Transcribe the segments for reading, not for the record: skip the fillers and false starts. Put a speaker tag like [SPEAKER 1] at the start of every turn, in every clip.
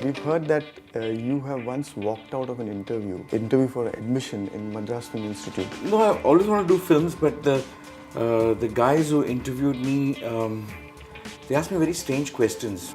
[SPEAKER 1] We've heard that you have once walked out of an interview for admission in Madras Film Institute.
[SPEAKER 2] No, I always want to do films, but the guys who interviewed me, they asked me very strange questions.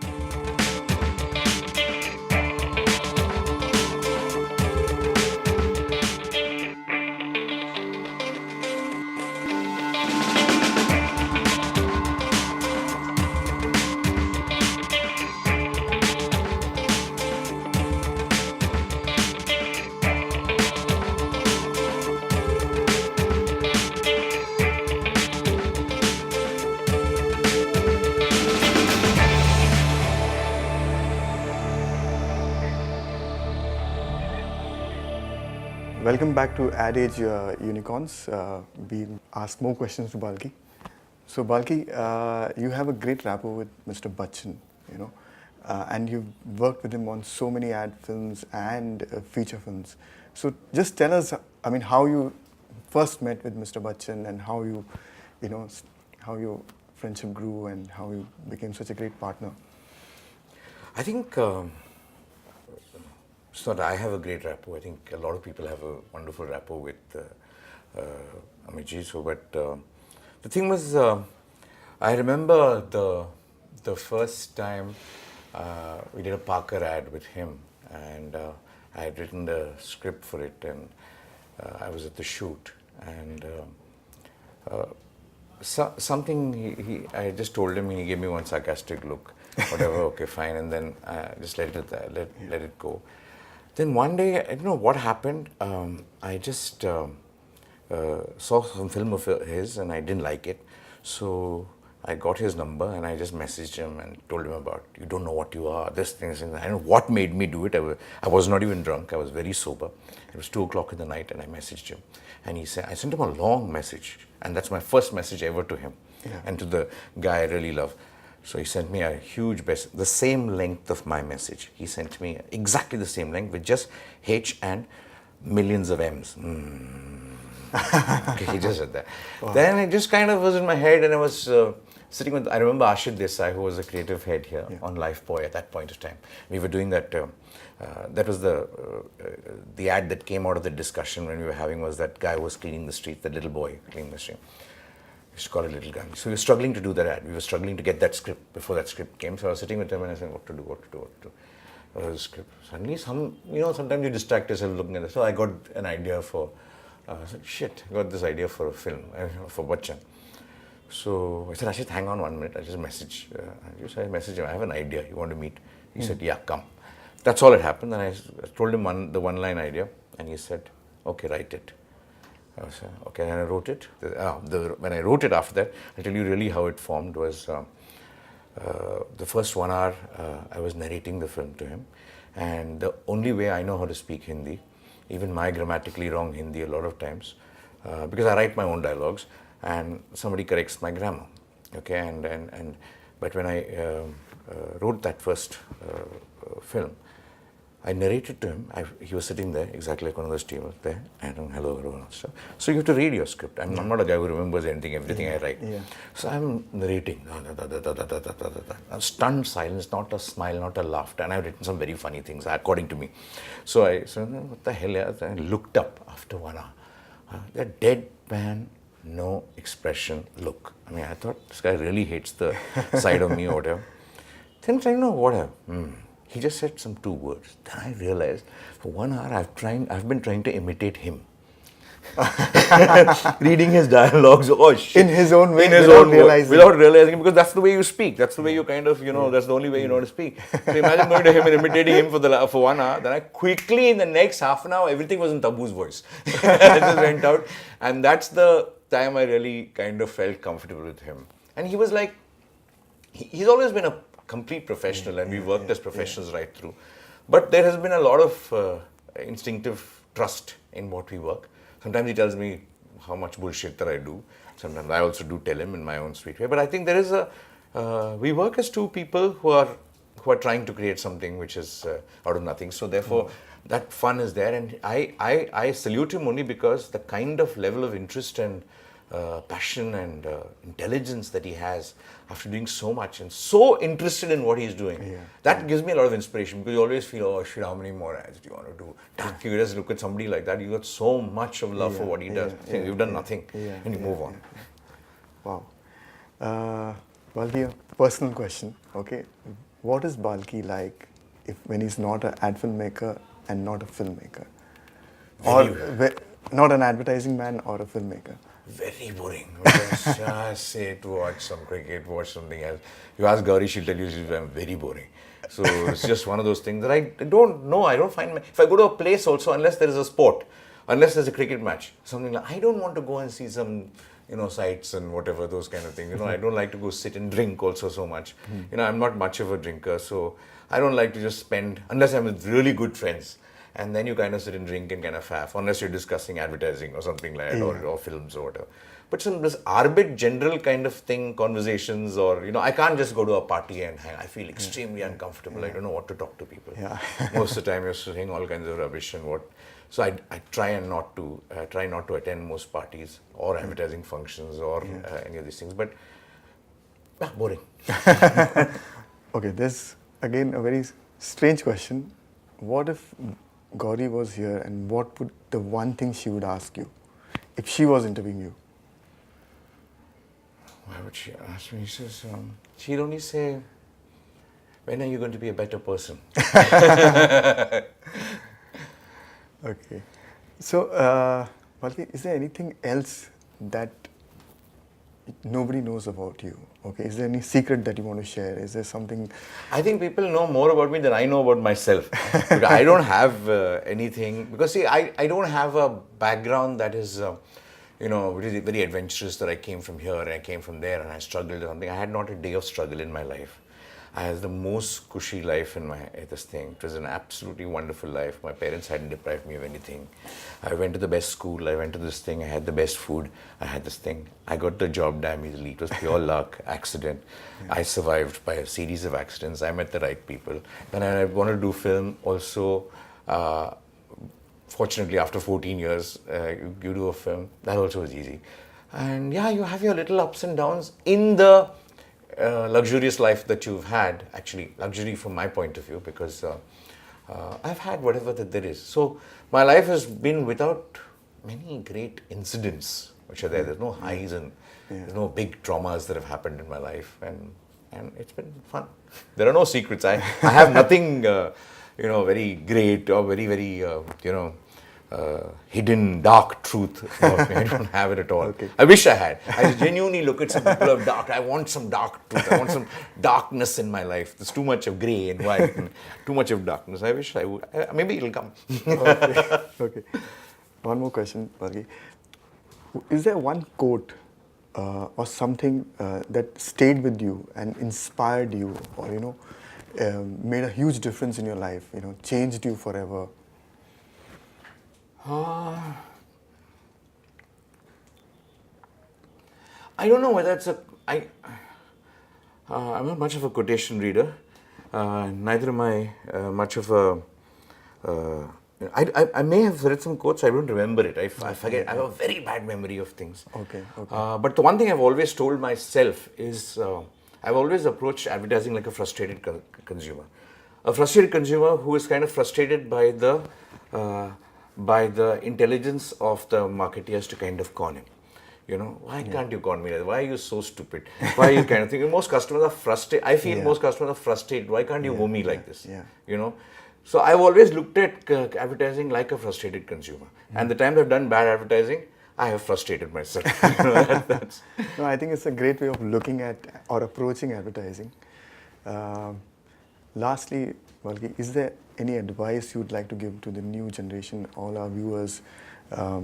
[SPEAKER 1] Welcome back to AdAge Unicorns. We ask more questions to Balki. So Balki, you have a great rapport with Mr. Bachchan, and you've worked with him on so many ad films and feature films. So just tell us, how you first met with Mr. Bachchan and how how your friendship grew and how you became such a great partner.
[SPEAKER 2] I think it's not I have a great rapport. I think a lot of people have a wonderful rapport with Amitji. But the thing was, I remember the first time we did a Parker ad with him, and I had written the script for it, and I was at the shoot, and something I just told him, he gave me one sarcastic look, whatever, okay, fine, and then just let it go. Then one day, I don't know what happened, I just saw some film of his and I didn't like it. So I got his number and I just messaged him and told him about, you don't know what you are, this thing, and I don't know what made me do it. I was not even drunk, I was very sober. It was 2 o'clock in the night and I messaged him. And he said, I sent him a long message, and that's my first message ever to him, and to the guy I really love. So he sent me a huge message, the same length of my message. He sent me exactly the same length with just H and millions of M's. Okay, he just said that. Wow. Then it just kind of was in my head, and I was sitting with, I remember Ashit Desai, who was a creative head here on Lifebuoy at that point of time. We were doing that, that was the ad that came out of the discussion when we were having, was that guy who was cleaning the street, that little boy cleaning the street. We used to call it Little Gun. So we were struggling to do that ad. We were struggling to get that script before that script came. So I was sitting with him and I said, what to do. The script. Suddenly, sometimes you distract yourself looking at it. So I got an idea for, I said, shit, I got this idea for a film, for Bachchan. So I said, Ashit, hang on 1 minute. I just messaged him, I have an idea, you want to meet? He said, yeah, come. That's all that happened. And I told him the one-line idea, and he said, okay, write it. I said, okay, and I wrote it. When I wrote it after that, I'll tell you really how it formed was the first 1 hour I was narrating the film to him, and the only way I know how to speak Hindi, even my grammatically wrong Hindi a lot of times, because I write my own dialogues and somebody corrects my grammar, okay, but when I wrote that first film, I narrated to him. He was sitting there, exactly like one of those tables there, and hello, everyone. So you have to read your script. I'm not a guy who remembers everything I write. Yeah. So I'm narrating. A stunned silence, not a smile, not a laughter. And I've written some very funny things, according to me. So I said, what the hell? I looked up after 1 hour. That deadpan, no expression look. I thought this guy really hates the side of me or whatever. Then I know whatever. He just said some 2 words. Then I realized for 1 hour I've been trying to imitate him. Reading his dialogues, oh shit.
[SPEAKER 1] In his own way,
[SPEAKER 2] without realizing, because that's the way you speak. That's the way you kind of, that's the only way you know to speak. So imagine going to him and imitating him for 1 hour. Then I quickly, in the next half an hour, everything was in Tabu's voice. I just went out. And that's the time I really kind of felt comfortable with him. And he was like, he's always been a complete professional, and we worked as professionals right through. But there has been a lot of instinctive trust in what we work. Sometimes he tells me how much bullshit that I do. Sometimes I also do tell him in my own sweet way. But I think there is we work as 2 people who are trying to create something which is out of nothing. So therefore, that fun is there. And I salute him only because the kind of level of interest and passion and intelligence that he has after doing so much and so interested in what he's doing. That gives me a lot of inspiration, because you always feel, oh shit, how many more ads do you want to do? Dark, you just look at somebody like that, you got so much of love for what he does. You've done nothing, and you move on.
[SPEAKER 1] Wow. Balki, a personal question. Okay, what is Balki like when he's not an ad filmmaker and not a filmmaker, not an advertising man or a filmmaker?
[SPEAKER 2] Very boring. Just sit, watch some cricket, watch something else. You ask Gauri, she'll tell you I'm very boring. So it's just one of those things that I don't know. I don't find, if I go to a place also, unless there is a sport, unless there's a cricket match, something like, I don't want to go and see some, sights and whatever, those kind of things. I don't like to go sit and drink also so much. I'm not much of a drinker, so I don't like to just spend, unless I'm with really good friends. And then you kind of sit and drink and kind of faff, unless you're discussing advertising or something like that, or films or whatever. But some this arbit general kind of thing, conversations, or, I can't just go to a party and hang. I feel extremely uncomfortable. I don't know what to talk to people. Most of the time you're saying all kinds of rubbish and what. So I try not to attend most parties or advertising functions or any of these things. But, boring.
[SPEAKER 1] Okay, there's again a very strange question. What if Gauri was here, and what would the one thing she would ask you if she was interviewing you?
[SPEAKER 2] Why would she ask me? She says, she'd only say, when are you going to be a better person?
[SPEAKER 1] Okay. So, Balki, is there anything else that nobody knows about you? Okay, is there any secret that you want to share? Is there something?
[SPEAKER 2] I think people know more about me than I know about myself. Because I don't have anything. Because see, I don't have a background that is, really very adventurous. That I came from here and I came from there and I struggled or something. I had not a day of struggle in my life. I had the most cushy life in this thing. It was an absolutely wonderful life. My parents hadn't deprived me of anything. I went to the best school. I went to this thing. I had the best food. I had this thing. I got the job damn easily. It was pure luck, accident. I survived by a series of accidents. I met the right people. Then I wanted to do film also. Fortunately, after 14 years, you do a film. That also was easy. And you have your little ups and downs in the luxurious life that you've had. Actually, luxury from my point of view, because I've had whatever that there is. So my life has been without many great incidents which are there. There's no highs and there's no big traumas that have happened in my life, and it's been fun. There are no secrets. I have nothing very great or very, very hidden dark truth about me. I don't have it at all.
[SPEAKER 1] Okay.
[SPEAKER 2] I wish I had. I genuinely look at some people of dark. I want some dark truth. I want some darkness in my life. There's too much of grey and white and too much of darkness. I wish I would. Maybe it'll come.
[SPEAKER 1] Okay. One more question, Balki. Is there one quote or something that stayed with you and inspired you, or made a huge difference in your life? Changed you forever?
[SPEAKER 2] I don't know whether it's I'm not much of a quotation reader. Neither am I much of a. I may have read some quotes. I don't remember it. I forget. I have a very bad memory of things.
[SPEAKER 1] Okay.
[SPEAKER 2] But the one thing I've always told myself is I've always approached advertising like a frustrated consumer. A frustrated consumer who is kind of frustrated by the intelligence of the marketeers to kind of con him. Why can't you con me? Why are you so stupid? Why are you kind of thinking? Most customers are frustrated. I feel most customers are frustrated. Why can't you woo me like this? So I've always looked at advertising like a frustrated consumer. And the times I've done bad advertising, I have frustrated myself.
[SPEAKER 1] No, I think it's a great way of looking at or approaching advertising. Lastly, Balki, is there any advice you'd like to give to the new generation, all our viewers? How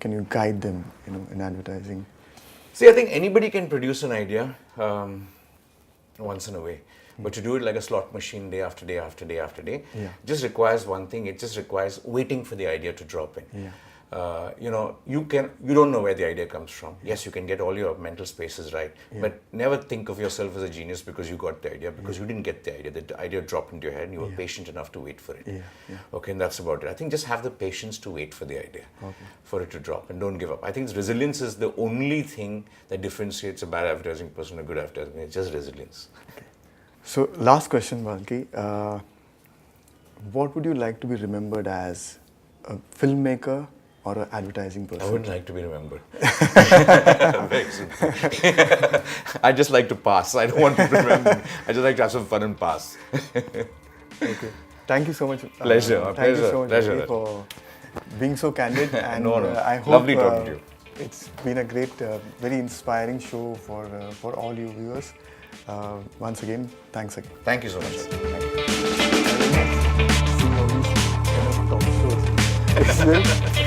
[SPEAKER 1] can you guide them, in advertising?
[SPEAKER 2] See, I think anybody can produce an idea once in a way. But to do it like a slot machine day after day after day after day, just requires one thing. It just requires waiting for the idea to drop in. you don't know where the idea comes from. Yes, you can get all your mental spaces right, but never think of yourself as a genius because you got the idea, because you didn't get the idea. The idea dropped into your head and you were patient enough to wait for it. Okay, and that's about it. I think just have the patience to wait for the idea, for it to drop, and don't give up. I think resilience is the only thing that differentiates a bad advertising person from a good advertising. It's just resilience.
[SPEAKER 1] Okay. So last question, Balki. What would you like to be remembered as? A filmmaker or an advertising person?
[SPEAKER 2] I wouldn't like to be remembered. Very simple. I just like to pass. I don't want to remember. I just like to have some fun and pass.
[SPEAKER 1] Okay. Thank you so much.
[SPEAKER 2] Pleasure.
[SPEAKER 1] Thank you so much Balki, for being so candid. And
[SPEAKER 2] no.
[SPEAKER 1] I hope
[SPEAKER 2] Lovely talking to you.
[SPEAKER 1] It's been a great, very inspiring show for all you viewers. Once again, thanks again.
[SPEAKER 2] Thank you so much.
[SPEAKER 1] Thank you. See all these kind of talk shows.